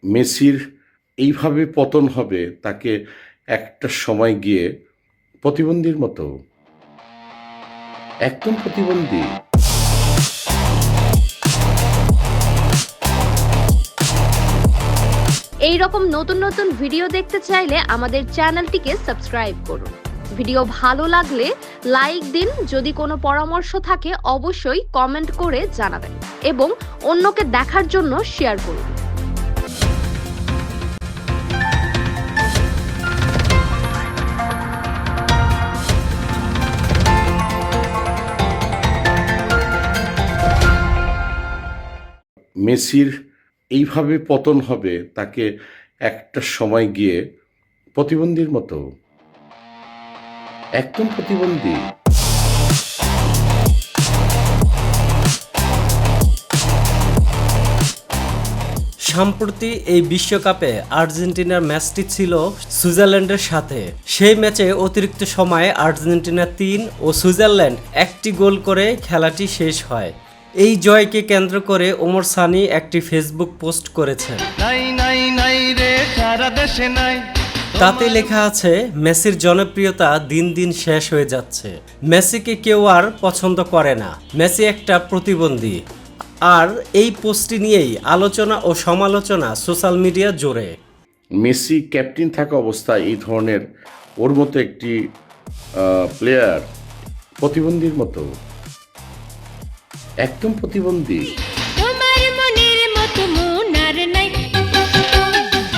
মেসির এইভাবে পতন হবে তাকে একটা সময় গিয়ে প্রতিবন্ধীর মতো, একদম প্রতিবন্ধী। এই রকম নতুন নতুন ভিডিও দেখতে চাইলে আমাদের চ্যানেলটিকে সাবস্ক্রাইব করুন। ভিডিও ভালো লাগলে লাইক দিন, যদি কোনো পরামর্শ থাকে অবশ্যই কমেন্ট করে জানাবেন এবং অন্যকে দেখার জন্য শেয়ার করুন। মেসির এইভাবে পতন হবে তাকে একটা সময় গিয়ে প্রতিবন্ধীর মতো, একদম প্রতিবন্ধী। সম্প্রতি এই বিশ্বকাপে আর্জেন্টিনার ম্যাচটি ছিল সুইজারল্যান্ডের সাথে। সেই ম্যাচে অতিরিক্ত সময়ে আর্জেন্টিনা 3 ও সুইজারল্যান্ড 1টি গোল করে খেলাটি শেষ হয়। এই জয়কে কেন্দ্র করে ওমর সানি একটি ফেসবুক পোস্ট করেছেন। তাতে লেখা আছে, মেসির জনপ্রিয়তা দিন দিন শেষ হয়ে যাচ্ছে। মেসিকে কেউ আর পছন্দ করে না, মেসি একটা প্রতিবন্ধী। আর এই পোস্টটি নিয়েই আলোচনা ও সমালোচনা সোশ্যাল মিডিয়া জুড়ে। মেসি ক্যাপ্টেন থাকা অবস্থায় এই ধরনের ওর মতো একটি প্লেয়ার প্রতিবন্ধীর মতো, একদম প্রতিবন্ধী।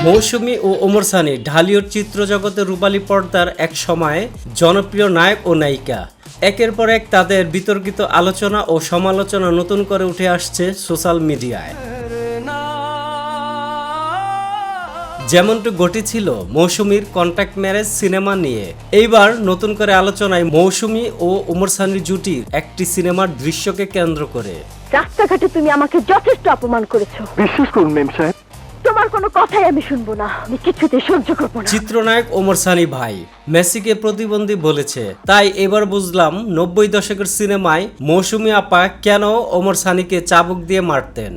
মৌসুমী ও ওমর সানি ঢালিউড চিত্র জগতের রূপালী পর্দার এক সময় জনপ্রিয় নায়ক ও নায়িকা। একের পর এক তাদের বিতর্কিত আলোচনা ও সমালোচনা নতুন করে উঠে আসছে সোশ্যাল মিডিয়ায়। যেমনটি ঘটেছিল মৌসুমীর কন্ট্যাক্ট ম্যারেজ সিনেমা নিয়ে, এইবার নতুন করে আলোচনায় মৌসুমী ও ওমর সানির জুটির একটি সিনেমার দৃশ্যকে কেন্দ্র করে। রাস্তাঘাটে তুমি আমাকে যথেষ্ট অপমান করেছো। বিশ্বাস করুন মেম সাহেব, তোমার কোনো কথাই আমি শুনবো না, আমি কিছুতে সহ্য করবো না। চিত্রনায়ক ওমর সানি ভাই মেসিকে প্রতিবন্ধী বলেছে, তাই এবার বুঝলাম 90 দশকের সিনেমায় মৌসুমী আপা কেন ওমর সানিকে চাবুক দিয়ে মারতেন।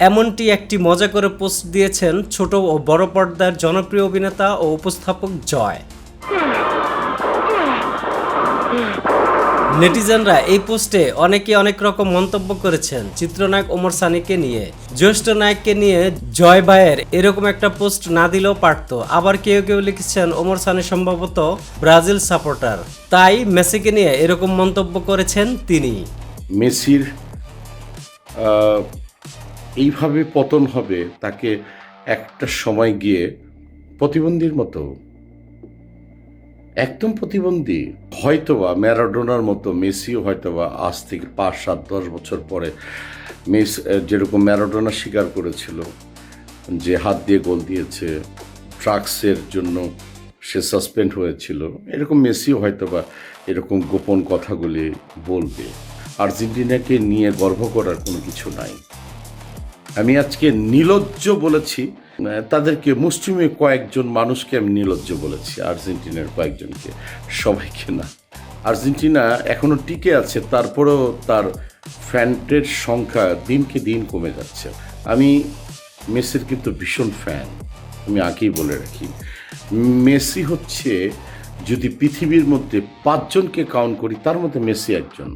এমনটি একটি মজা করে পোস্ট দিয়েছেন ছোট ও বড় পর্দার জনপ্রিয় অভিনেতা ও উপস্থাপক জয়। নেটিজেনরা এই পোস্টে অনেকে অনেক রকম মন্তব্য করেছেন চিত্রনায়ক ওমর সানিকে নিয়ে। জ্যেষ্ঠ নায়ককে নিয়ে জয় ভাইয়ের এরকম একটা পোস্ট না দিলেও পারত। আবার কেউ কেউ লিখেছেন ওমর সানি সম্ভবত ব্রাজিল সাপোর্টার, তাই মেসিকে নিয়ে এরকম মন্তব্য করেছেন তিনি। মেসির এইভাবে পতন হবে তাকে একটা সময় গিয়ে প্রতিবন্ধীর মতো, একদম প্রতিবন্ধী। হয়তোবা ম্যারাডোনার মতো মেসিও হয়তোবা আজ থেকে 5, 7, 10 বছর পরে যেরকম ম্যারাডোনা স্বীকার করেছিল যে হাত দিয়ে গোল দিয়েছে, ড্রাগসের জন্য সে সাসপেন্ড হয়েছিল, এরকম মেসিও হয়তোবা এরকম গোপন কথাগুলি বলবে। আর্জেন্টিনাকে নিয়ে গর্ব করার কোনো কিছু নাই। আমি আজকে নির্লজ্জ বলেছি তাদেরকে, মুসলিমে কয়েকজন মানুষকে আমি নির্লজ্জ বলেছি, আর্জেন্টিনার কয়েকজনকে, সবাইকে না। আর্জেন্টিনা এখনও টিকে আছে, তারপরেও তার ফ্যানের সংখ্যা দিনকে দিন কমে যাচ্ছে। আমি মেসির কিন্তু ভীষণ ফ্যান, আমি আগেই বলে রাখি। মেসি হচ্ছে, যদি পৃথিবীর মধ্যে 5 জনকে কাউন্ট করি তার মধ্যে মেসি একজন,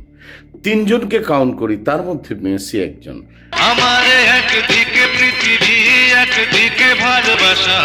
3 জনকে কাউন্ট করি তার মধ্যে মেসি একজন। আমার একদিকে পৃথিবী, একদিকে ভালোবাসা।